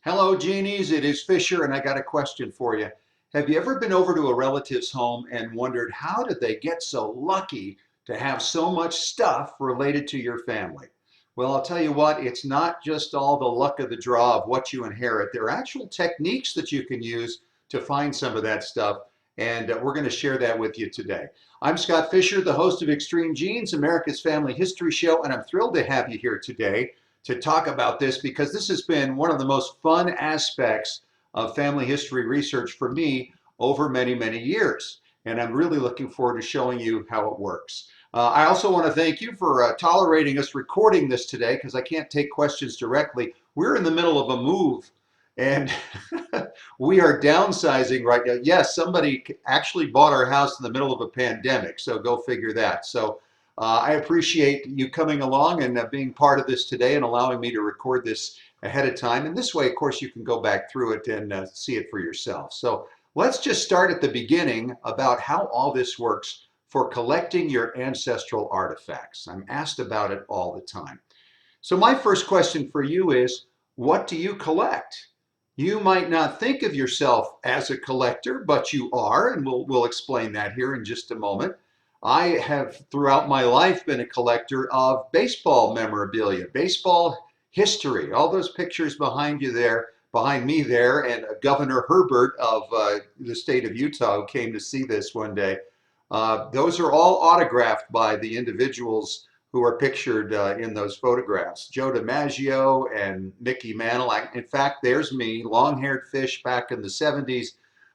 Hello, genies. It is Fisher, and I got a question for you. Have you ever been over to a relative's home and wondered how did they get so lucky to have so much stuff related to your family? Well, I'll tell you what, it's not just all the luck of the draw of what you inherit. There are actual techniques that you can use to find some of that stuff, and we're going to share that with you today. I'm Scott Fisher, the host of Extreme Genes, America's Family History Show, and I'm thrilled to have you here today to talk about this because this has been one of the most fun aspects of family history research for me over many, many years. And I'm really looking forward to showing you how it works. I also want to thank you for tolerating us recording this today because I can't take questions directly. We're in the middle of a move and we are downsizing right now. Yes, somebody actually bought our house in the middle of a pandemic, so go figure that. So I appreciate you coming along and being part of this today and allowing me to record this ahead of time. And this way, of course, you can go back through it and see it for yourself. So let's just start at the beginning about how all this works for collecting your ancestral artifacts. I'm asked about it all the time. So my first question for you is, what do you collect? You might not think of yourself as a collector, but you are, and we'll explain that here in just a moment. I have throughout my life been a collector of baseball memorabilia, baseball history, all those pictures behind you there, behind me there, and Governor Herbert of the state of Utah who came to see this one day. Those are all autographed by the individuals who are pictured in those photographs. Joe DiMaggio and Mickey Mantle. In fact, there's me, long-haired fish back in the 70s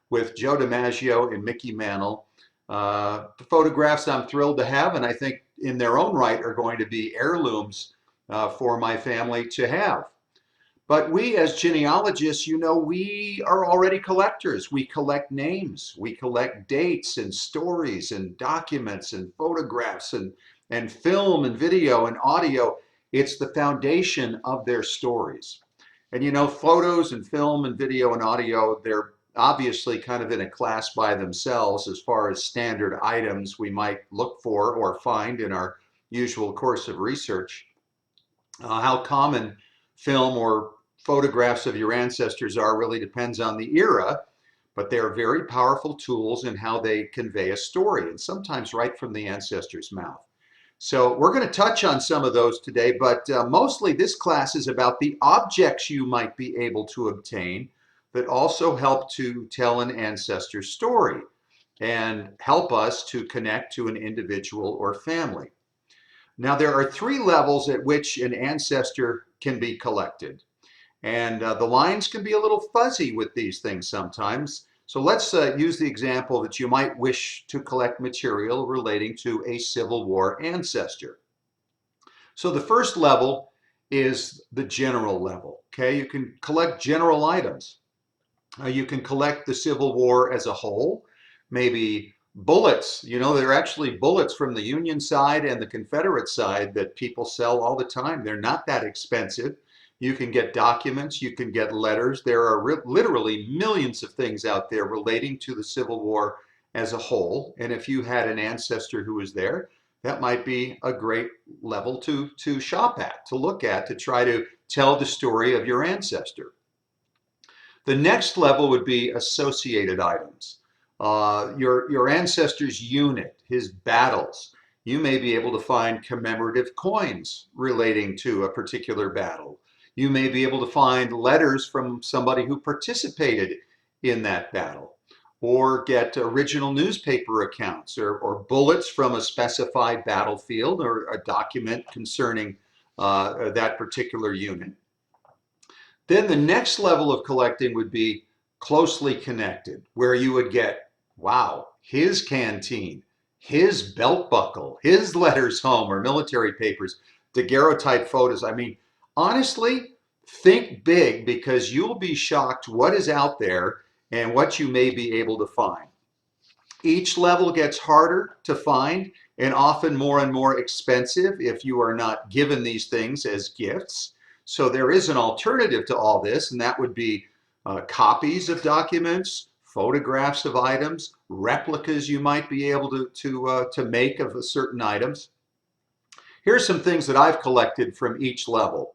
with Joe DiMaggio and Mickey Mantle. The photographs I'm thrilled to have, and I think in their own right are going to be heirlooms for my family to have. But we as genealogists, you know, we are already collectors. We collect names, we collect dates and stories and documents and photographs and film and video and audio. It's the foundation of their stories. And you know, photos and film and video and audio, they're obviously kind of in a class by themselves as far as standard items we might look for or find in our usual course of research. How common film or photographs of your ancestors are really depends on the era, but they're very powerful tools in how they convey a story, and sometimes right from the ancestor's mouth. So we're going to touch on some of those today, but mostly this class is about the objects you might be able to obtain that also help to tell an ancestor story and help us to connect to an individual or family. Now, there are three levels at which an ancestor can be collected. And the lines can be a little fuzzy with these things sometimes. So let's use the example that you might wish to collect material relating to a Civil War ancestor. So the first level is the general level. Okay, you can collect general items. You can collect the Civil War as a whole, maybe bullets. You know, there are actually bullets from the Union side and the Confederate side that people sell all the time. They're not that expensive. You can get documents, you can get letters. There are literally millions of things out there relating to the Civil War as a whole. And if you had an ancestor who was there, that might be a great level to shop at, to look at, to try to tell the story of your ancestor. The next level would be associated items. Your ancestor's unit, his battles. You may be able to find commemorative coins relating to a particular battle. You may be able to find letters from somebody who participated in that battle, or get original newspaper accounts or bullets from a specified battlefield or a document concerning that particular unit. Then the next level of collecting would be closely connected, where you would get, wow, his canteen, his belt buckle, his letters home or military papers, daguerreotype photos. I mean, honestly, think big because you'll be shocked what is out there and what you may be able to find. Each level gets harder to find and often more and more expensive if you are not given these things as gifts. So there is an alternative to all this, and that would be copies of documents, photographs of items, replicas you might be able to make of certain items. Here's some things that I've collected from each level.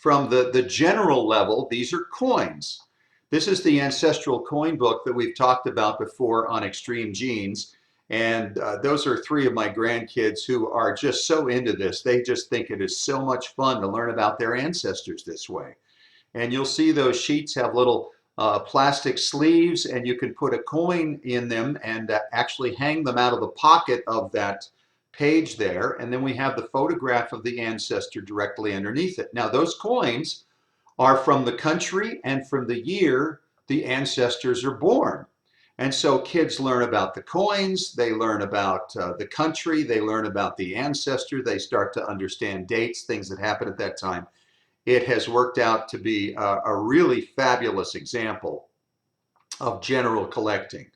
from the general level, these are coins. This is the ancestral coin book that we've talked about before on Extreme Genes. And those are three of my grandkids who are just so into this. They just think it is so much fun to learn about their ancestors this way. And you'll see those sheets have little plastic sleeves, and you can put a coin in them and actually hang them out of the pocket of that page there. And then we have the photograph of the ancestor directly underneath it. Now, those coins are from the country and from the year the ancestors are born. And so kids learn about the coins, they learn about the country, they learn about the ancestor, they start to understand dates, things that happened at that time. It has worked out to be a really fabulous example of general collecting.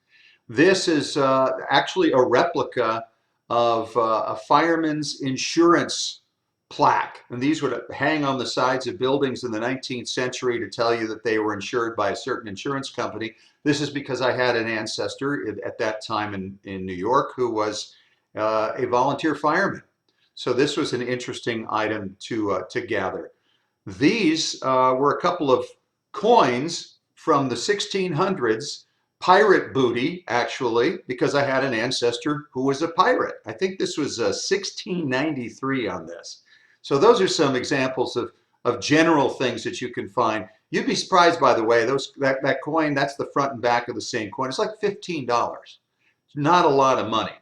This is actually a replica of a fireman's insurance plaque. And these would hang on the sides of buildings in the 19th century to tell you that they were insured by a certain insurance company. This is because I had an ancestor at that time in New York who was a volunteer fireman. So this was an interesting item to gather. These were a couple of coins from the 1600s, pirate booty, actually, because I had an ancestor who was a pirate. I think this was 1693 on this. So those are some examples of general things that you can find. You'd be surprised, by the way, that coin, that's the front and back of the same coin. It's like $15. Not a lot of money.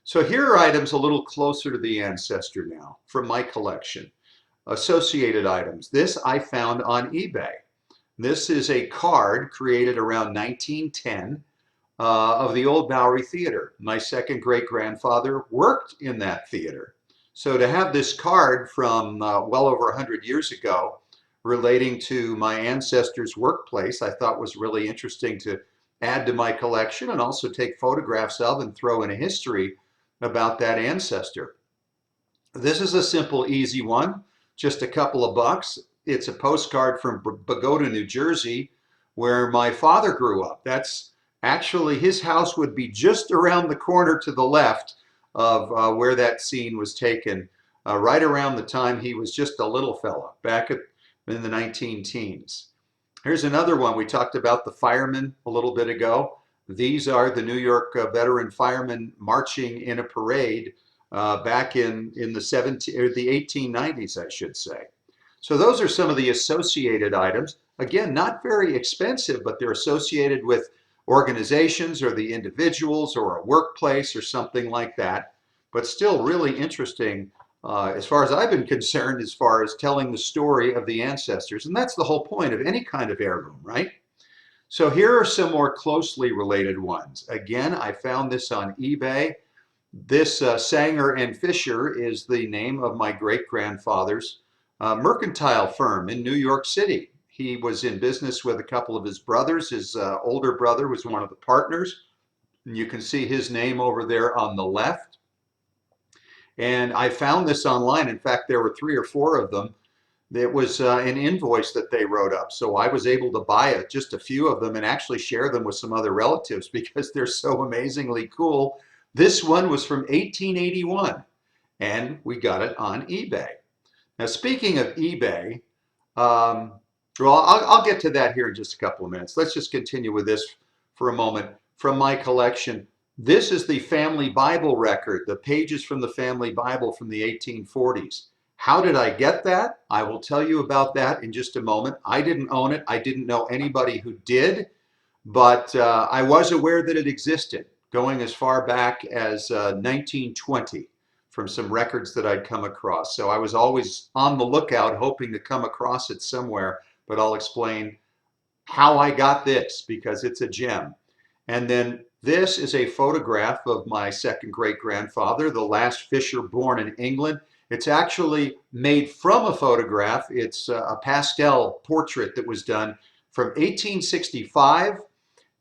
So here are items a little closer to the ancestor now from my collection. Associated items. This I found on eBay. This is a card created around 1910 of the old Bowery Theater. My second great-grandfather worked in that theater. So to have this card from well over 100 years ago relating to my ancestors' workplace, I thought was really interesting to add to my collection and also take photographs of and throw in a history about that ancestor. This is a simple, easy one. Just a couple of bucks. It's a postcard from Bogota, New Jersey, where my father grew up. That's actually, his house would be just around the corner to the left of where that scene was taken, right around the time he was just a little fella, back in the 19-teens. Here's another one. We talked about the firemen a little bit ago. These are the New York veteran firemen marching in a parade back in the 1890s, I should say. So those are some of the associated items. Again, not very expensive, but they're associated with organizations or the individuals or a workplace or something like that. But still really interesting as far as I've been concerned, as far as telling the story of the ancestors. And that's the whole point of any kind of heirloom, right? So here are some more closely related ones. Again, I found this on eBay. This Sanger and Fisher is the name of my great-grandfather's mercantile firm in New York City. He was in business with a couple of his brothers. His older brother was one of the partners. And you can see his name over there on the left. And I found this online. In fact, there were 3 or 4 of them. It was an invoice that they wrote up. So I was able to buy just a few of them and actually share them with some other relatives because they're so amazingly cool. This one was from 1881, and we got it on eBay. Now, speaking of eBay, well, I'll get to that here in just a couple of minutes. Let's just continue with this for a moment from my collection. This is the family Bible record, the pages from the family Bible from the 1840s. How did I get that? I will tell you about that in just a moment. I didn't own it. I didn't know anybody who did, but I was aware that it existed, going as far back as 1920 from some records that I'd come across. So I was always on the lookout, hoping to come across it somewhere, but I'll explain how I got this because it's a gem. And then this is a photograph of my second great-grandfather, the last Fisher born in England. It's actually made from a photograph. It's a pastel portrait that was done from 1865.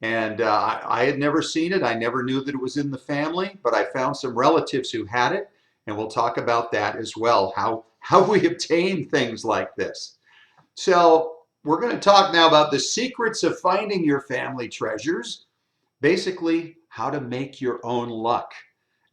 And I had never seen it. I never knew that it was in the family, but I found some relatives who had it. And we'll talk about that as well, how we obtain things like this. So we're going to talk now about the secrets of finding your family treasures. Basically, how to make your own luck.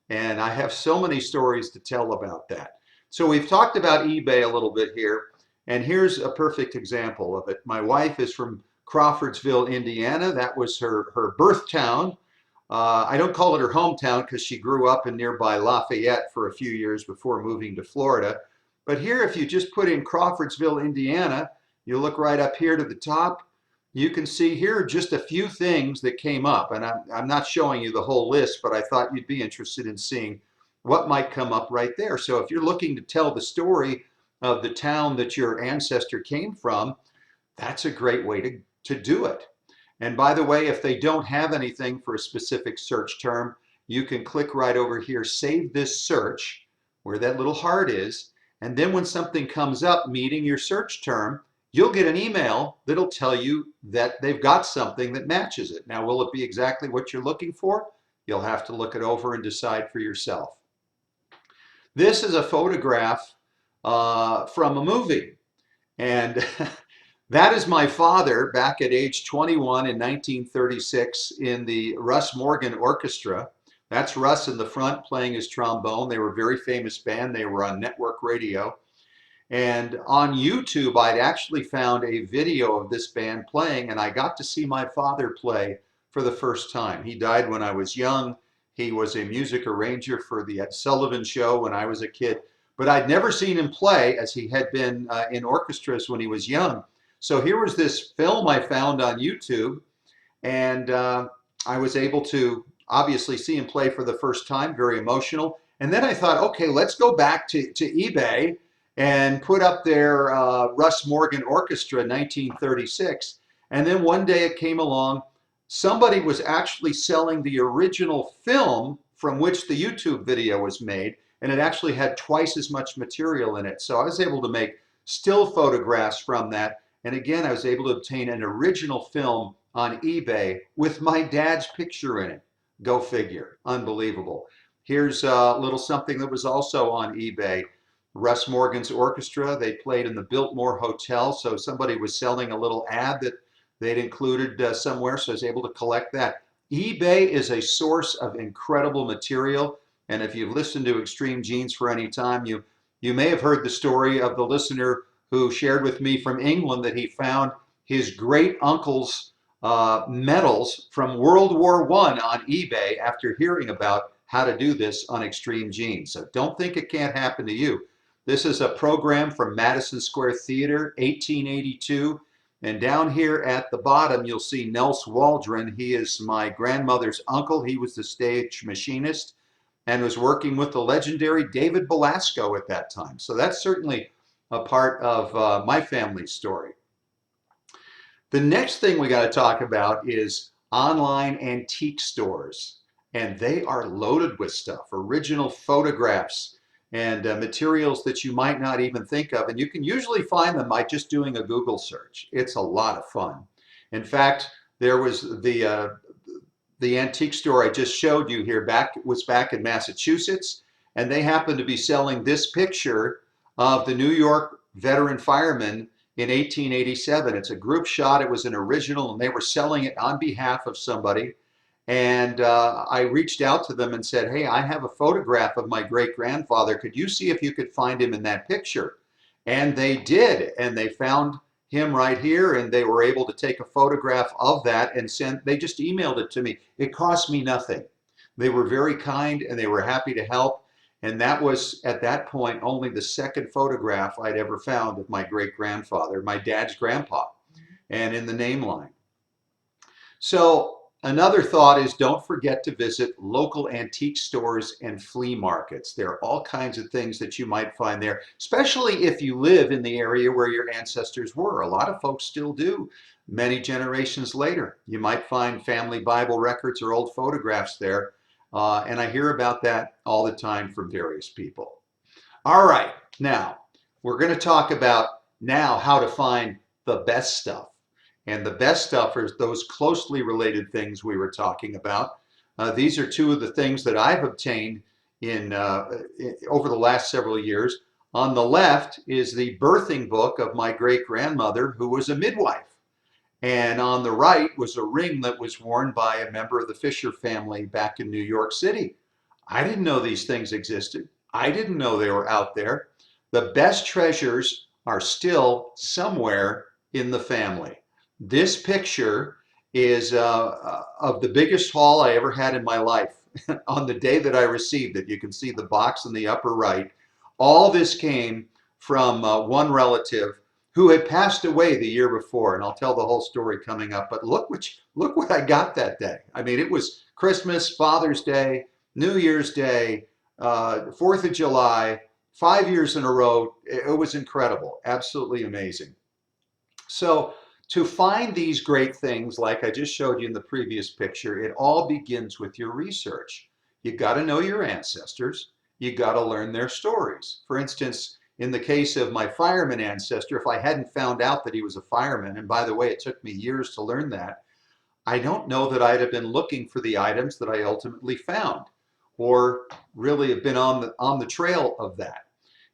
And I have so many stories to tell about that. So we've talked about eBay a little bit here. And here's a perfect example of it. My wife is from Crawfordsville, Indiana. That was her birth town. I don't call it her hometown because she grew up in nearby Lafayette for a few years before moving to Florida. But here, if you just put in Crawfordsville, Indiana, you look right up here to the top, you can see here just a few things that came up. And I'm not showing you the whole list, but I thought you'd be interested in seeing what might come up right there. So if you're looking to tell the story of the town that your ancestor came from, that's a great way to do it. And by the way, if they don't have anything for a specific search term, you can click right over here, save this search, where that little heart is. And then when something comes up meeting your search term, you'll get an email that'll tell you that they've got something that matches it. Now, will it be exactly what you're looking for? You'll have to look it over and decide for yourself. This is a photograph from a movie. And that is my father back at age 21 in 1936 in the Russ Morgan Orchestra. That's Russ in the front playing his trombone. They were a very famous band. They were on network radio. And on YouTube, I'd actually found a video of this band playing, and I got to see my father play for the first time. He died when I was young. He was a music arranger for the Ed Sullivan Show when I was a kid, but I'd never seen him play, as he had been in orchestras when he was young. So here was this film I found on YouTube, and I was able to obviously see him play for the first time, very emotional. And then I thought, okay, let's go back to eBay and put up their Russ Morgan Orchestra 1936. And then one day it came along, somebody was actually selling the original film from which the YouTube video was made, and it actually had twice as much material in it. So I was able to make still photographs from that. And again, I was able to obtain an original film on eBay with my dad's picture in it. Go figure, unbelievable. Here's a little something that was also on eBay. Russ Morgan's orchestra, they played in the Biltmore Hotel, so somebody was selling a little ad that they'd included somewhere, so I was able to collect that. eBay is a source of incredible material, and if you've listened to Extreme Genes for any time, you may have heard the story of the listener who shared with me from England that he found his great uncle's medals from World War I on eBay after hearing about how to do this on Extreme Genes. So don't think it can't happen to you. This is a program from Madison Square Theater, 1882. And down here at the bottom, you'll see Nels Waldron. He is my grandmother's uncle. He was the stage machinist and was working with the legendary David Belasco at that time. So that's certainly a part of my family's story. The next thing we got to talk about is online antique stores. And they are loaded with stuff, original photographs, and materials that you might not even think of. And you can usually find them by just doing a Google search. It's a lot of fun. In fact, there was the antique store I just showed you here was back in Massachusetts, and they happened to be selling this picture of the New York veteran fireman in 1887. It's a group shot. It was an original, and they were selling it on behalf of somebody. And I reached out to them and said, hey, I have a photograph of my great-grandfather. Could you see if you could find him in that picture? And they did. And they found him right here. And they were able to take a photograph of that and they just emailed it to me. It cost me nothing. They were very kind and they were happy to help. And that was, at that point, only the second photograph I'd ever found of my great-grandfather, my dad's grandpa, and in the name line. So another thought is, don't forget to visit local antique stores and flea markets. There are all kinds of things that you might find there, especially if you live in the area where your ancestors were. A lot of folks still do many generations later. You might find family Bible records or old photographs there. And I hear about that all the time from various people. All right, now we're going to talk about now how to find the best stuff. And the best stuff are those closely related things we were talking about. These are two of the things that I've obtained over the last several years. On the left is the birthing book of my great-grandmother, who was a midwife. And on the right was a ring that was worn by a member of the Fisher family back in New York City. I didn't know these things existed. I didn't know they were out there. The best treasures are still somewhere in the family. This picture is of the biggest haul I ever had in my life. On the day that I received it, you can see the box in the upper right. All this came from one relative who had passed away the year before, and I'll tell the whole story coming up. But look what I got that day. I mean, it was Christmas, Father's Day, New Year's Day, 4th of July, 5 years in a row. It was incredible, absolutely amazing. So to find these great things, like I just showed you in the previous picture, it all begins with your research. You got to know your ancestors. You got to learn their stories. For instance, in the case of my fireman ancestor, if I hadn't found out that he was a fireman, and by the way, it took me years to learn that, I don't know that I'd have been looking for the items that I ultimately found, or really have been on the trail of that.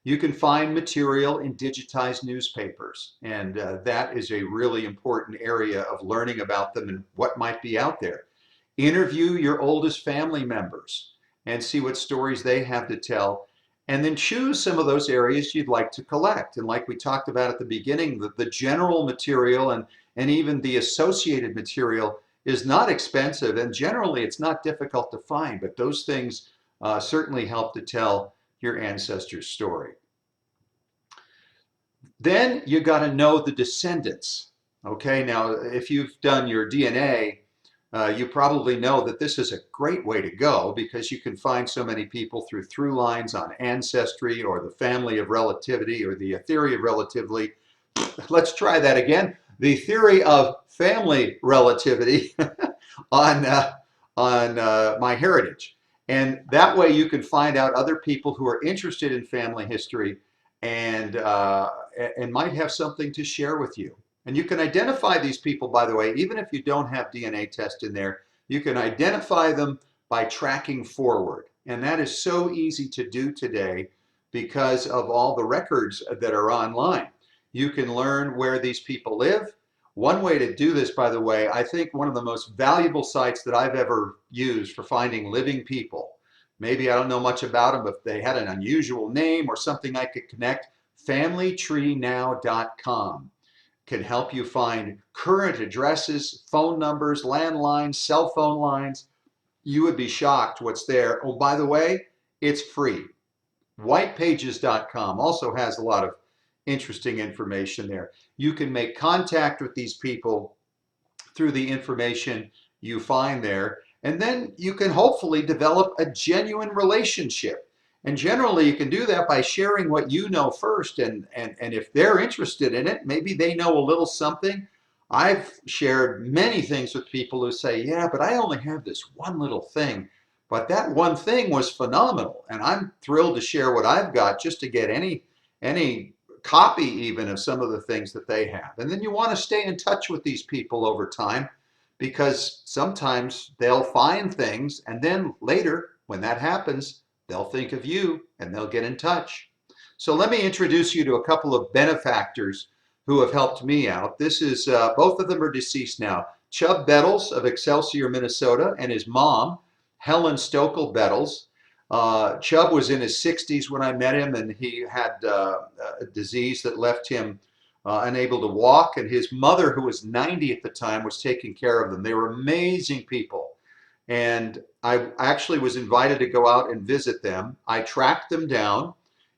You can find material in digitized newspapers, and that is a really important area of learning about them and what might be out there. Interview your oldest family members and see what stories they have to tell, and then choose some of those areas you'd like to collect. And like we talked about at the beginning, the general material and even the associated material is not expensive, and generally it's not difficult to find, but those things certainly help to tell your ancestors' story. Then you got to know the descendants. Okay, now if you've done your DNA, you probably know that this is a great way to go because you can find so many people through lines on Ancestry or the family of relativity or the theory of relativity. Let's try that again. The theory of family relativity on MyHeritage. And that way you can find out other people who are interested in family history and might have something to share with you. And you can identify these people, by the way, even if you don't have DNA test in there, you can identify them by tracking forward. And that is so easy to do today because of all the records that are online. You can learn where these people live. One way to do this, by the way, I think one of the most valuable sites that I've ever used for finding living people. Maybe I don't know much about them, but if they had an unusual name or something I could connect, familytreenow.com can help you find current addresses, phone numbers, landlines, cell phone lines. You would be shocked what's there. Oh, by the way, it's free. Whitepages.com also has a lot of interesting information there. You can make contact with these people through the information you find there, and then you can hopefully develop a genuine relationship. And generally you can do that by sharing what you know first, and if they're interested in it, maybe they know a little something. I've shared many things with people who say, yeah, but I only have this one little thing. But that one thing was phenomenal, and I'm thrilled to share what I've got just to get any copy even of some of the things that they have. And then you want to stay in touch with these people over time because sometimes they'll find things, and then later when that happens, they'll think of you and they'll get in touch. So let me introduce you to a couple of benefactors who have helped me out. This is, both of them are deceased now. Chubb Bettles of Excelsior, Minnesota, and his mom, Helen Stokel Bettles. Chubb was in his 60s when I met him, and he had a disease that left him unable to walk, and his mother, who was 90 at the time, was taking care of them. They were amazing people. And I actually was invited to go out and visit them. I tracked them down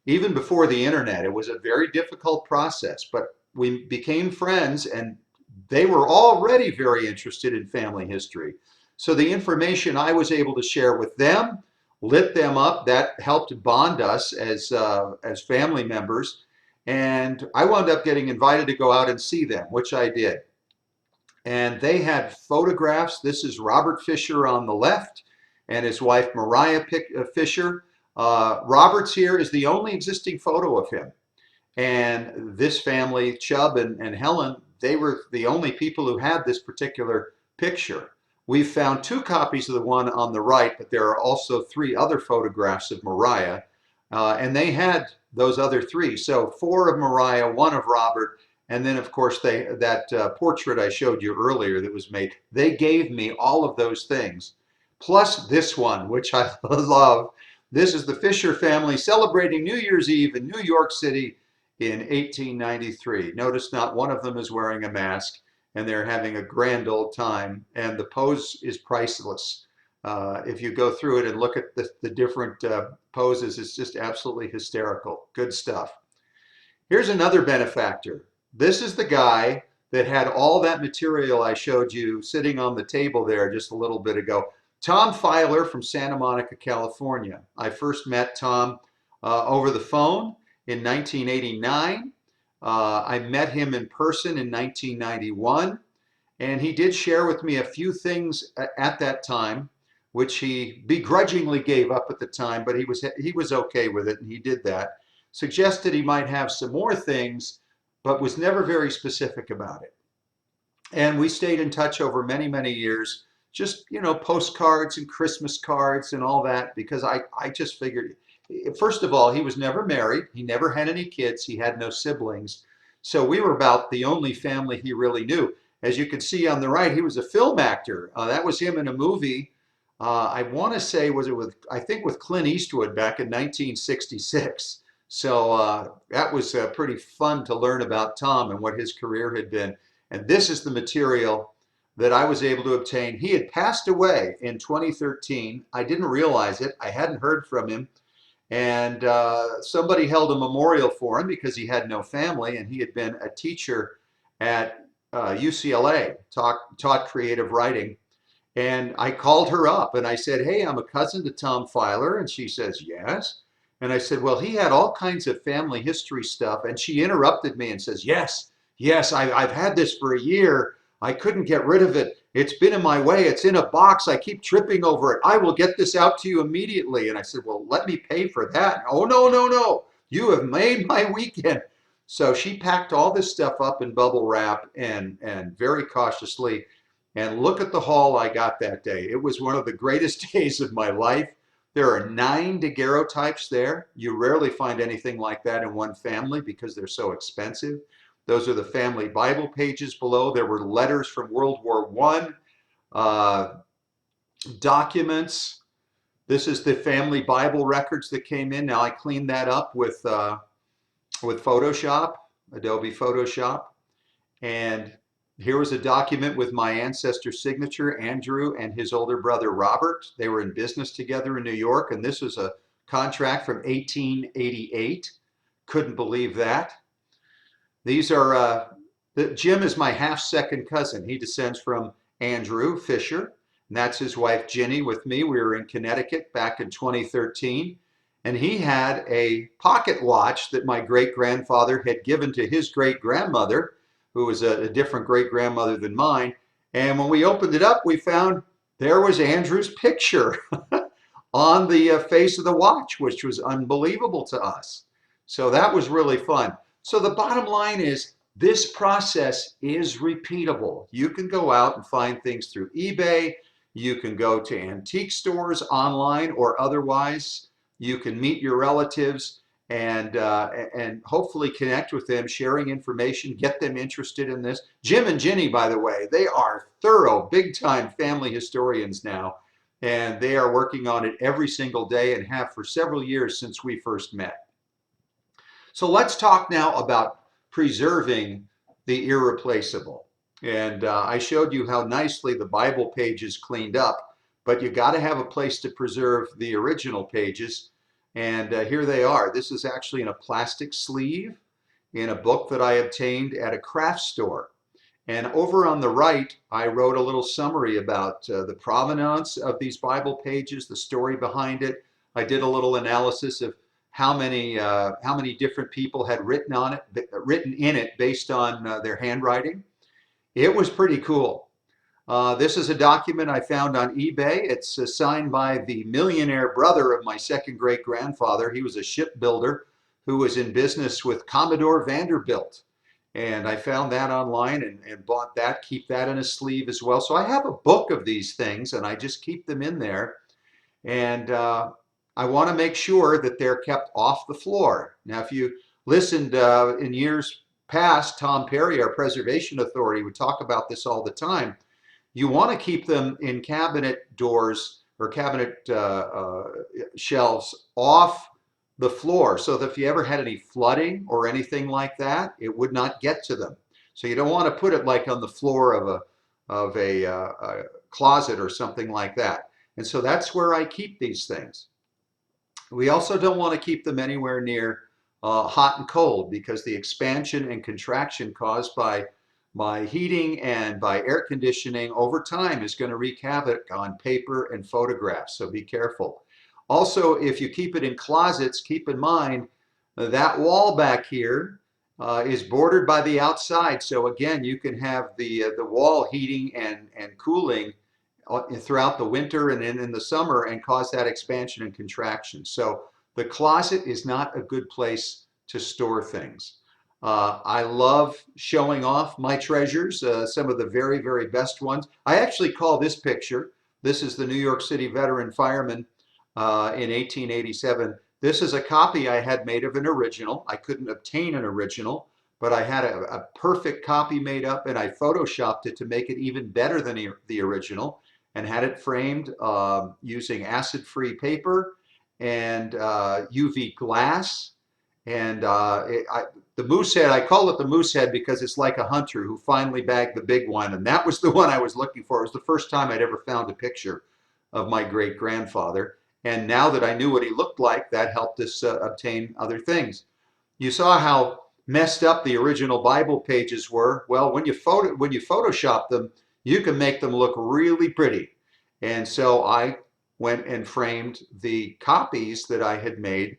even before the internet. It was a very difficult process, but we became friends, and they were already very interested in family history. So the information I was able to share with them lit them up. That helped bond us as family members. And I wound up getting invited to go out and see them, which I did. And they had photographs. This is Robert Fisher on the left and his wife Mariah Fisher. Robert's here is the only existing photo of him. And this family, Chubb and Helen, they were the only people who had this particular picture. We've found 2 copies of the one on the right, but there are also 3 other photographs of Mariah. And they had those other 3. So 4 of Mariah, 1 of Robert, and then of course that portrait I showed you earlier that was made. They gave me all of those things, plus this one, which I love. This is the Fisher family celebrating New Year's Eve in New York City in 1893. Notice not one of them is wearing a mask, and they're having a grand old time, and the pose is priceless. If you go through it and look at the different poses, it's just absolutely hysterical. Good stuff. Here's another benefactor. This is the guy that had all that material I showed you sitting on the table there just a little bit ago. Tom Filer from Santa Monica, California. I first met Tom over the phone in 1989. I met him in person in 1991, and he did share with me a few things at that time, which he begrudgingly gave up at the time, but he was okay with it, and he did that. Suggested he might have some more things, but was never very specific about it. And we stayed in touch over many, many years, just, you know, postcards and Christmas cards and all that, because I just figured, first of all, he was never married. He never had any kids. He had no siblings. So we were about the only family he really knew. As you can see on the right, he was a film actor. That was him in a movie. I want to say, I think with Clint Eastwood back in 1966. So that was pretty fun to learn about Tom and what his career had been. And this is the material that I was able to obtain. He had passed away in 2013. I didn't realize it. I hadn't heard from him. And somebody held a memorial for him because he had no family, and he had been a teacher at UCLA, taught creative writing. And I called her up and I said, hey, I'm a cousin to Tom Filer. And she says, yes. And I said, well, he had all kinds of family history stuff. And she interrupted me and says, yes, I've had this for a year. I couldn't get rid of it. It's been in my way. It's in a box. I keep tripping over it. I will get this out to you immediately. And I said, well, let me pay for that. Oh, no. You have made my weekend. So she packed all this stuff up in bubble wrap and very cautiously. And look at the haul I got that day. It was one of the greatest days of my life. There are 9 daguerreotypes there. You rarely find anything like that in one family because they're so expensive. Those are the family Bible pages below. There were letters from World War I, documents. This is the family Bible records that came in. Now I cleaned that up with Photoshop, Adobe Photoshop. And here was a document with my ancestor signature, Andrew and his older brother, Robert. They were in business together in New York, and this was a contract from 1888. Couldn't believe that. These are, Jim is my half-second cousin. He descends from Andrew Fisher, and that's his wife, Ginny, with me. We were in Connecticut back in 2013, and he had a pocket watch that my great-grandfather had given to his great-grandmother, who was a different great-grandmother than mine. And when we opened it up, we found there was Andrew's picture on the face of the watch, which was unbelievable to us. So that was really fun. So the bottom line is this process is repeatable. You can go out and find things through eBay. You can go to antique stores online or otherwise. You can meet your relatives and hopefully connect with them, sharing information, get them interested in this. Jim and Ginny, by the way, they are thorough, big-time family historians now, and they are working on it every single day and have for several years since we first met. So let's talk now about preserving the irreplaceable. And I showed you how nicely the Bible pages cleaned up, but you got to have a place to preserve the original pages. And here they are. This is actually in a plastic sleeve in a book that I obtained at a craft store. And over on the right, I wrote a little summary about the provenance of these Bible pages, the story behind it. I did a little analysis of how many different people had written in it based on their handwriting. It was pretty cool. This is a document I found on eBay. It's signed by the millionaire brother of my second great-grandfather. He was a shipbuilder who was in business with Commodore Vanderbilt. And I found that online and bought that, keep that in a sleeve as well. So I have a book of these things and I just keep them in there. And I want to make sure that they're kept off the floor. Now, if you listened in years past, Tom Perry, our preservation authority, would talk about this all the time. You want to keep them in cabinet doors or cabinet shelves off the floor so that if you ever had any flooding or anything like that, it would not get to them. So you don't want to put it like on the floor of a closet or something like that. And so that's where I keep these things. We also don't want to keep them anywhere near hot and cold, because the expansion and contraction caused by heating and by air conditioning over time is going to wreak havoc on paper and photographs. So be careful. Also, if you keep it in closets, keep in mind that wall back here is bordered by the outside. So again, you can have the wall heating and cooling throughout the winter and in the summer and cause that expansion and contraction. So the closet is not a good place to store things. I love showing off my treasures, some of the very, very best ones. I actually call this picture, this is the New York City veteran fireman in 1887. This is a copy I had made of an original. I couldn't obtain an original, but I had a perfect copy made up, and I photoshopped it to make it even better than the original, and had it framed using acid-free paper and UV glass. And the moose head, I call it the moose head because it's like a hunter who finally bagged the big one. And that was the one I was looking for. It was the first time I'd ever found a picture of my great grandfather. And now that I knew what he looked like, that helped us obtain other things. You saw how messed up the original Bible pages were. Well, when you Photoshop them, you can make them look really pretty. And so I went and framed the copies that I had made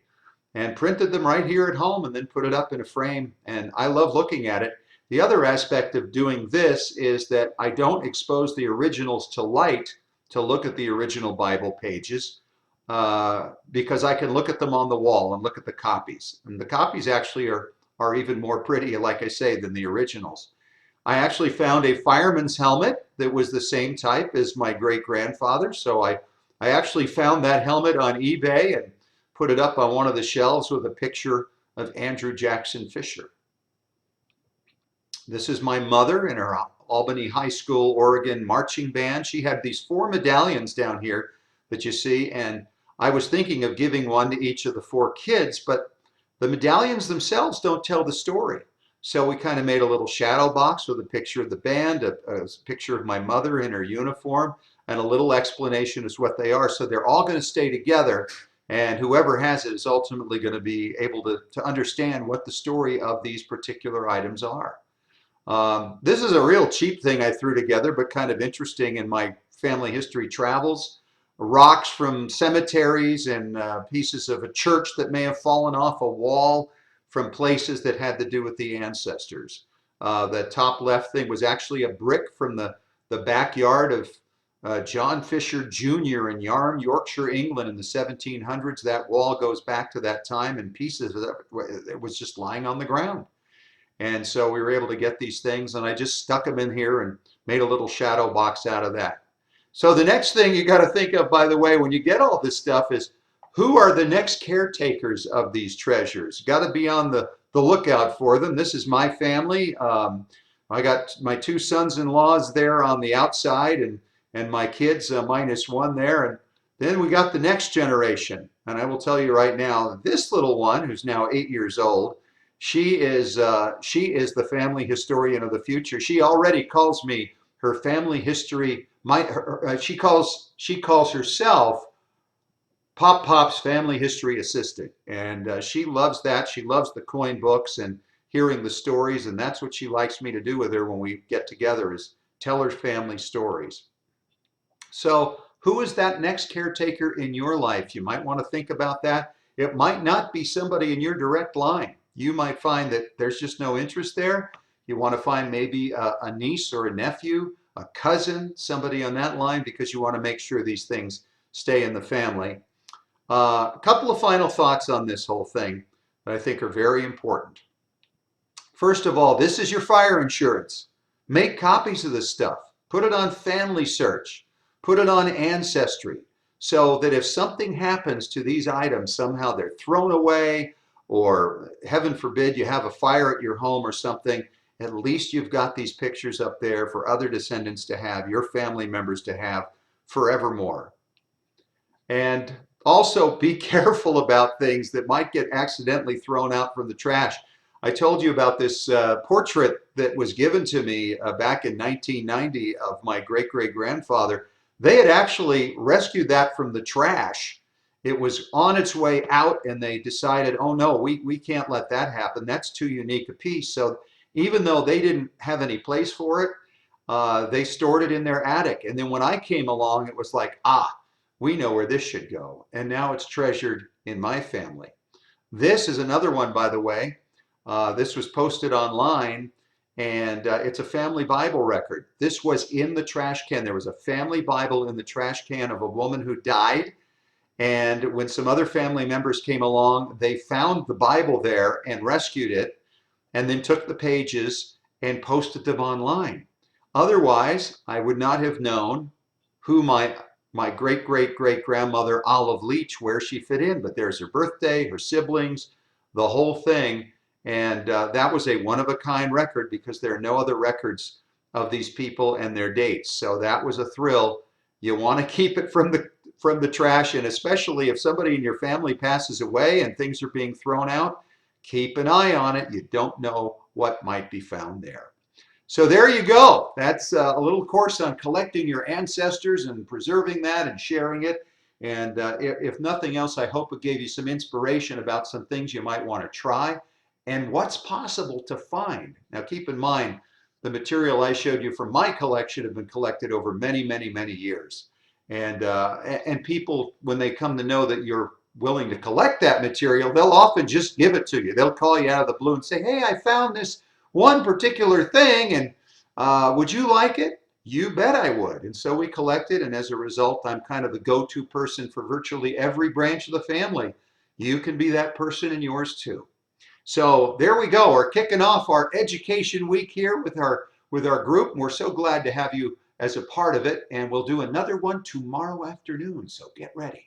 and printed them right here at home and then put it up in a frame. And I love looking at it. The other aspect of doing this is that I don't expose the originals to light to look at the original Bible pages, because I can look at them on the wall and look at the copies. And the copies actually are even more pretty, like I say, than the originals. I actually found a fireman's helmet that was the same type as my great-grandfather. So I actually found that helmet on eBay and put it up on one of the shelves with a picture of Andrew Jackson Fisher. This is my mother in her Albany High School, Oregon marching band. She had these 4 medallions down here that you see, and I was thinking of giving one to each of the 4 kids, but the medallions themselves don't tell the story. So we kind of made a little shadow box with a picture of the band, a picture of my mother in her uniform, and a little explanation as what they are. So they're all going to stay together, and whoever has it is ultimately going to be able to understand what the story of these particular items are. This is a real cheap thing I threw together, but kind of interesting in my family history travels. Rocks from cemeteries and pieces of a church that may have fallen off a wall from places that had to do with the ancestors. The top left thing was actually a brick from the backyard of John Fisher Jr. in Yarm, Yorkshire, England in the 1700s. That wall goes back to that time, and pieces of it was just lying on the ground. And so we were able to get these things, and I just stuck them in here and made a little shadow box out of that. So the next thing you got to think of, by the way, when you get all this stuff is, who are the next caretakers of these treasures? Got to be on the lookout for them. This is my family. I got my 2 sons-in-laws there on the outside, and my kids, minus 1 there. And then we got the next generation. And I will tell you right now, this little one, who's now 8 years old, she is the family historian of the future. She already calls me her family history. She calls herself Pop's family history assistant, and she loves that. She loves the coin books and hearing the stories, and that's what she likes me to do with her when we get together, is tell her family stories. So who is that next caretaker in your life? You might want to think about that. It might not be somebody in your direct line. You might find that there's just no interest there. You want to find maybe a niece or a nephew, a cousin, somebody on that line, because you want to make sure these things stay in the family. A couple of final thoughts on this whole thing that I think are very important. First of all, this is your fire insurance. Make copies of this stuff. Put it on Family Search. Put it on Ancestry, so that if something happens to these items, somehow they're thrown away, or heaven forbid you have a fire at your home or something, at least you've got these pictures up there for other descendants to have, your family members to have forevermore. And Also, be careful about things that might get accidentally thrown out from the trash. I told you about this portrait that was given to me back in 1990 of my great great grandfather. They had actually rescued that from the trash. It was on its way out, and they decided, oh no, we can't let that happen. That's too unique a piece. So even though they didn't have any place for it, they stored it in their attic. And then when I came along, it was like, ah, we know where this should go. And now it's treasured in my family. This is another one, by the way. This was posted online, and it's a family Bible record. This was in the trash can. There was a family Bible in the trash can of a woman who died. And when some other family members came along, they found the Bible there and rescued it, and then took the pages and posted them online. Otherwise, I would not have known who my great great great grandmother Olive Leach, where she fit in. But there's her birthday, her siblings, the whole thing. And that was a one of a kind record because there are no other records of these people and their dates. So that was a thrill. You want to keep it from the trash, and especially if somebody in your family passes away and things are being thrown out, keep an eye on it. You don't know what might be found there. So there you go. That's a little course on collecting your ancestors and preserving that and sharing it. And if nothing else, I hope it gave you some inspiration about some things you might want to try and what's possible to find. Now, keep in mind, the material I showed you from my collection have been collected over many, many, many years. And people, when they come to know that you're willing to collect that material, they'll often just give it to you. They'll call you out of the blue and say, hey, I found this one particular thing, and would you like it? You bet I would. And so we collected, and as a result, I'm kind of the go-to person for virtually every branch of the family. You can be that person in yours too. So there we go. We're kicking off our education week here with our group, and we're so glad to have you as a part of it. And we'll do another one tomorrow afternoon, so get ready.